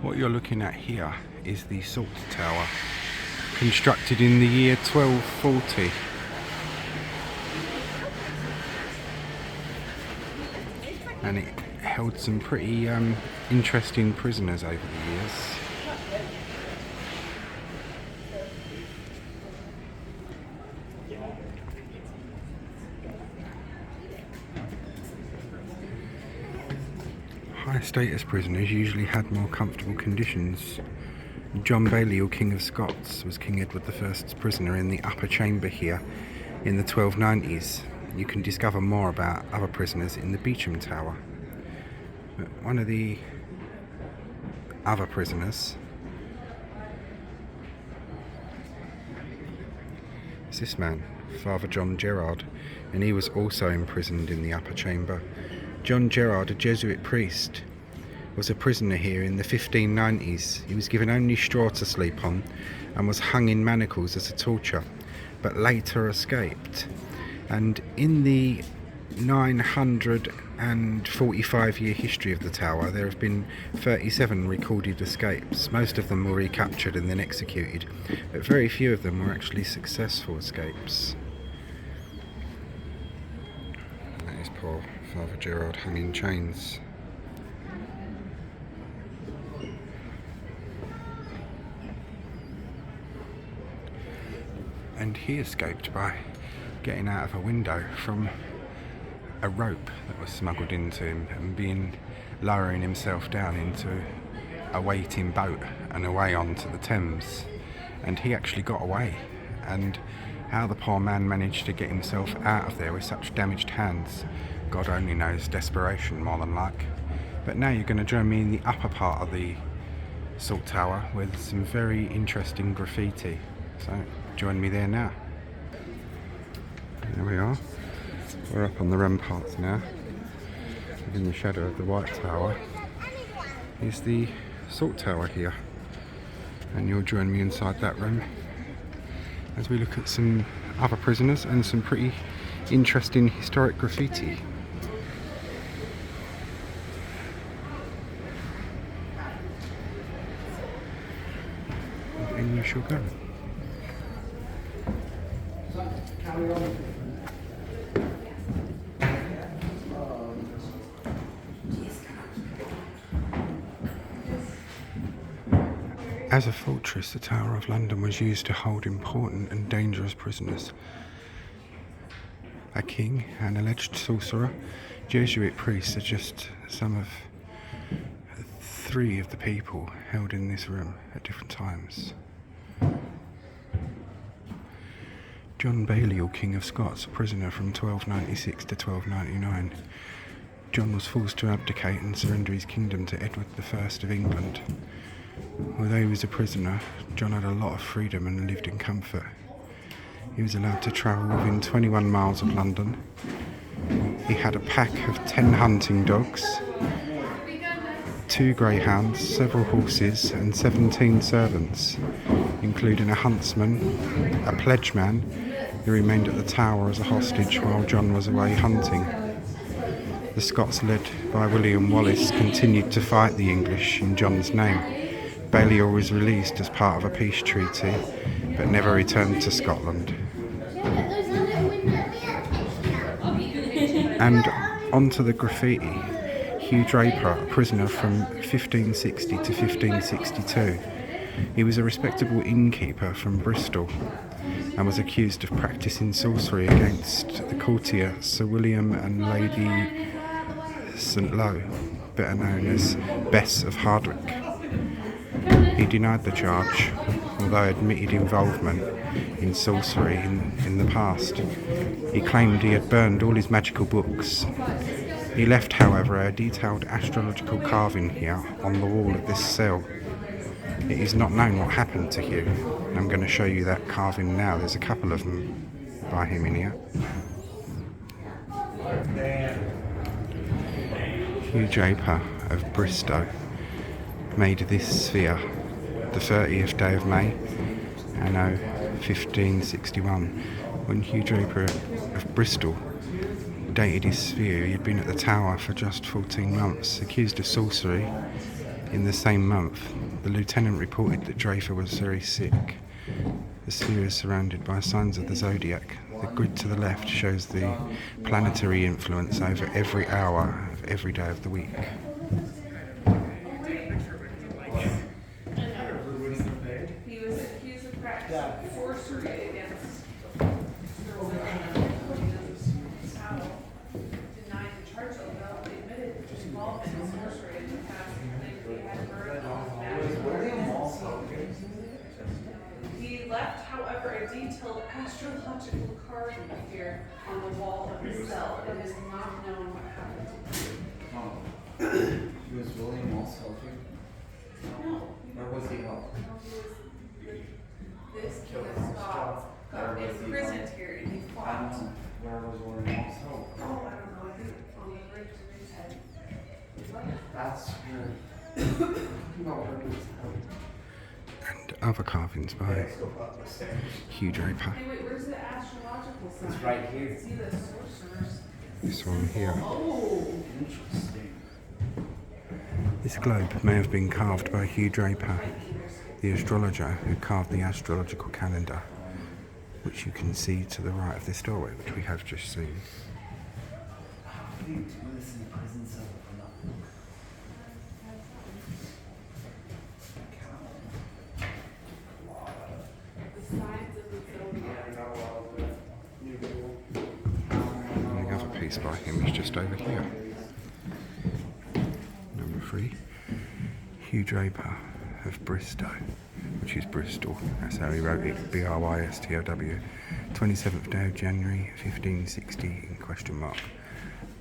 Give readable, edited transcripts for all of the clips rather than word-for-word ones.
What you're looking at here is the Salt Tower, constructed in the year 1240. And it held some pretty interesting prisoners over the years. High status prisoners usually had more comfortable conditions. John Balliol, King of Scots, was King Edward I's prisoner in the upper chamber here in the 1290s. You can discover more about other prisoners in the Beauchamp Tower. But one of the other prisoners is this man, Father John Gérard, and he was also imprisoned in the upper chamber. John Gérard, a Jesuit priest, was a prisoner here in the 1590s. He was given only straw to sleep on and was hung in manacles as a torture, but later escaped. And in the 945-year history of the tower, there have been 37 recorded escapes. Most of them were recaptured and then executed, but very few of them were actually successful escapes. That is poor Father Gérard hung in chains. And he escaped by getting out of a window from a rope that was smuggled into him and lowering himself down into a waiting boat and away onto the Thames. And he actually got away. And how the poor man managed to get himself out of there with such damaged hands, God only knows. Desperation, more than like. But now you're going to join me in the upper part of the Salt Tower with some very interesting graffiti. So join me there now. There we are. We're up on the ramparts now. In the shadow of the White Tower is the Salt Tower here. And you'll join me inside that room as we look at some other prisoners and some pretty interesting historic graffiti. And you shall go. As a fortress, the Tower of London was used to hold important and dangerous prisoners. A king, an alleged sorcerer, Jesuit priests are just some of 3 of the people held in this room at different times. John Balliol, King of Scots, a prisoner from 1296 to 1299. John was forced to abdicate and surrender his kingdom to Edward I of England. Although he was a prisoner, John had a lot of freedom and lived in comfort. He was allowed to travel within 21 miles of London. He had a pack of 10 hunting dogs, 2 greyhounds, several horses and 17 servants, including a huntsman, a pledgeman who remained at the tower as a hostage while John was away hunting. The Scots, led by William Wallace, continued to fight the English in John's name. Balliol was released as part of a peace treaty, but never returned to Scotland. And onto the graffiti. Hew Draper, a prisoner from 1560 to 1562. He was a respectable innkeeper from Bristol and was accused of practising sorcery against the courtier Sir William and Lady St. Lo, better known as Bess of Hardwicke. He denied the charge, although admitted involvement in sorcery in the past. He claimed he had burned all his magical books. He left, however, a detailed astrological carving here on the wall of this cell. It is not known what happened to Hew. I'm going to show you that carving now. There's a couple of them by him in here. Hew Draper of Bristol made this sphere the 30th day of May, anno 1561. When Hew Draper of Bristol dated his sphere, he had been at the tower for just 14 months, accused of sorcery. In the same month, the lieutenant reported that Draper was very sick. The sphere is surrounded by signs of the zodiac. The grid to the left shows the planetary influence over every hour of every day of the week. He was accused of practicing sorcery against denied the charge, although he admitted his involvement in sorcery in the past. They had murdered He left, however, a detailed astrological card here on the wall of his cell. It is not known what happened to him. He was William Moss helping? No. Where was he held? This king of Scots got imprisoned here and he fought. Where was William Moss held? Oh, I don't know. I think on the bridge of his head. That's where. No, where he was held. And other carvings by Hew Draper. Hey, wait, where's the astrological sign? It's right here. See the sorcerers. This one here. Oh, Interesting. This globe may have been carved by Hew Draper, the astrologer who carved the astrological calendar, which you can see to the right of this doorway, which we have just seen. How do you do this in a prison cell for nothing? the signs of the zodiac. And the other piece by him is just over here. Number 3, Hew Draper of Bristow, which is Bristol. That's how he wrote it, B-R-Y-S-T-O-W. 27th day of January 1560 in question mark.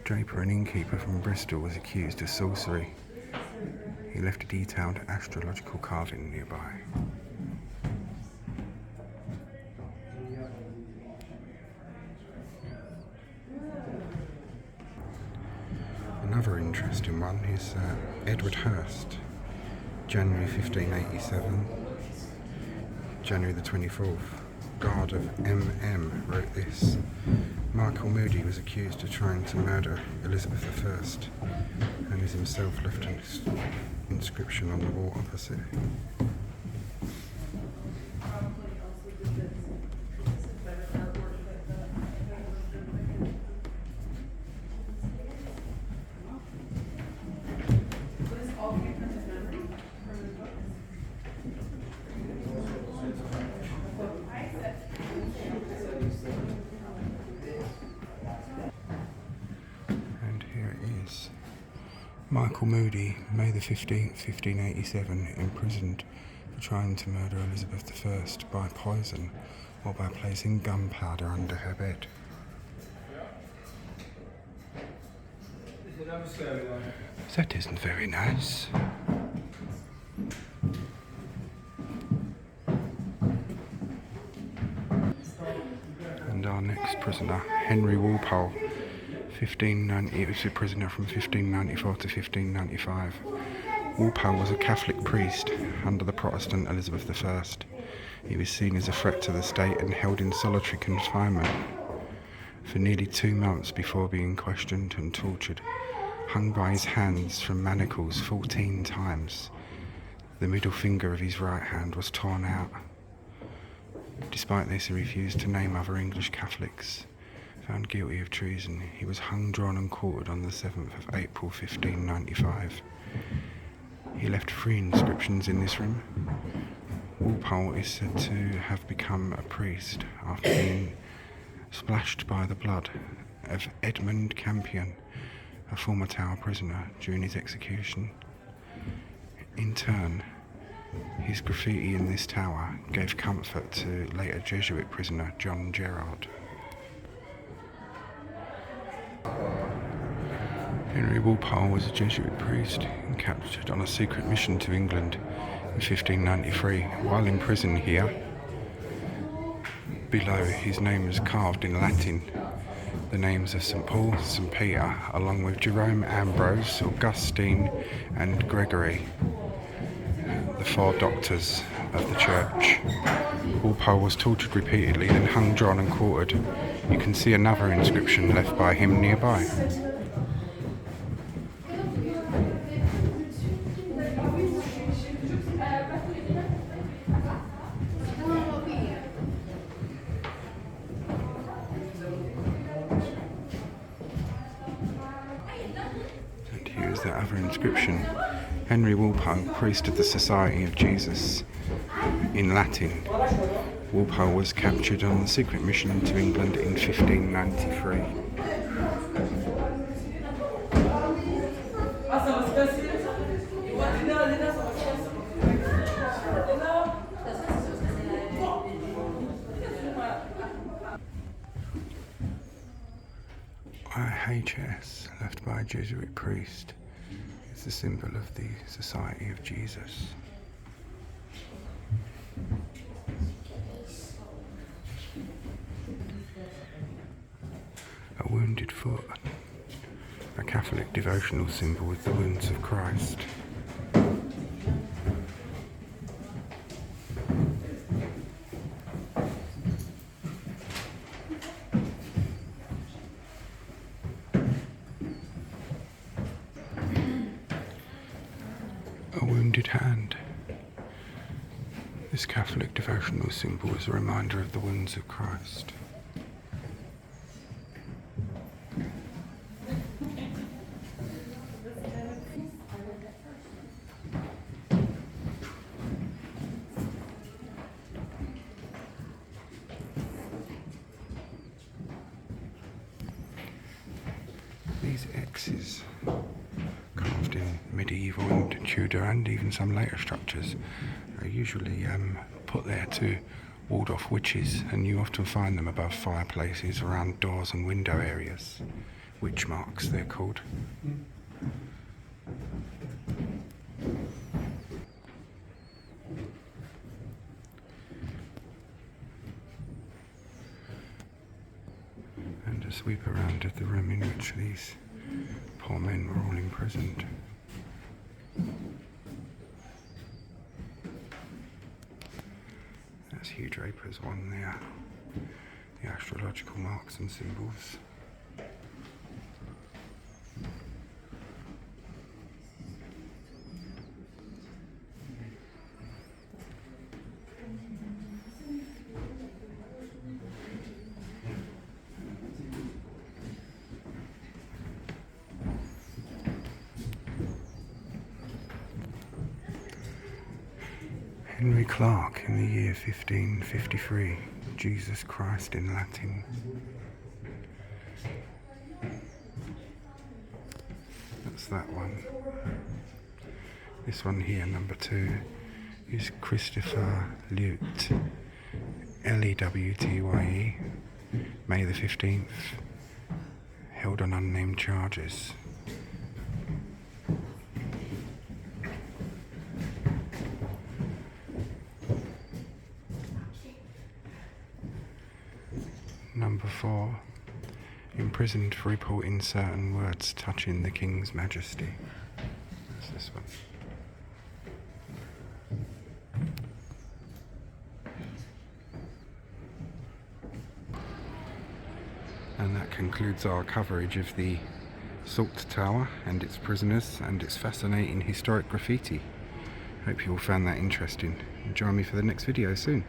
Draper, an innkeeper from Bristol, was accused of sorcery. He left a detailed astrological carving nearby. Another interesting one is Edward Hurst, January 1587, January the 24th. Guard of M.M. wrote this. Michael Moody was accused of trying to murder Elizabeth I and is himself left an inscription on the wall opposite. Michael Moody, May the 15th, 1587, imprisoned for trying to murder Elizabeth I by poison or by placing gunpowder under her bed. That isn't very nice. And our next prisoner, Henry Walpole. 1590, he was a prisoner from 1594 to 1595. Walpole was a Catholic priest under the Protestant Elizabeth I. He was seen as a threat to the state and held in solitary confinement for nearly 2 months before being questioned and tortured. Hung by his hands from manacles 14 times. The middle finger of his right hand was torn out. Despite this, he refused to name other English Catholics. Found guilty of treason, he was hung, drawn and quartered on the 7th of April 1595. He left 3 inscriptions in this room. Walpole is said to have become a priest after being splashed by the blood of Edmund Campion, a former Tower prisoner, during his execution. In turn, his graffiti in this tower gave comfort to later Jesuit prisoner John Gérard. Henry Walpole was a Jesuit priest and captured on a secret mission to England in 1593. While in prison here, below his name is carved in Latin the names of St. Paul, St. Peter, along with Jerome, Ambrose, Augustine and Gregory, the 4 doctors of the church. Walpole was tortured repeatedly, then hung, drawn and quartered. You can see another inscription left by him nearby. Here's that other inscription. Henry Walpole, priest of the Society of Jesus, in Latin. Walpole was captured on a secret mission to England in 1593. IHS, left by a Jesuit priest, is the symbol of the Society of Jesus. A wounded foot, a Catholic devotional symbol with the wounds of Christ. A wounded hand. This Catholic devotional symbol is a reminder of the wounds of Christ. These X's, carved in medieval and Tudor and even some later structures, are usually put there to ward off witches, and you often find them above fireplaces, around doors and window areas. Witch marks, they're called. And a sweep around of the room in which these poor men were all imprisoned. That's Hew Draper's one there, the astrological marks and symbols. Henry Clark in the year 1553, Jesus Christ in Latin. That's that one. This one here, number 2, is Christopher Lewt, Lewtye, May the 15th, held on unnamed charges. Number 4, imprisoned for reporting certain words touching the King's Majesty. That's this one. And that concludes our coverage of the Salt Tower and its prisoners and its fascinating historic graffiti. Hope you all found that interesting. Join me for the next video soon.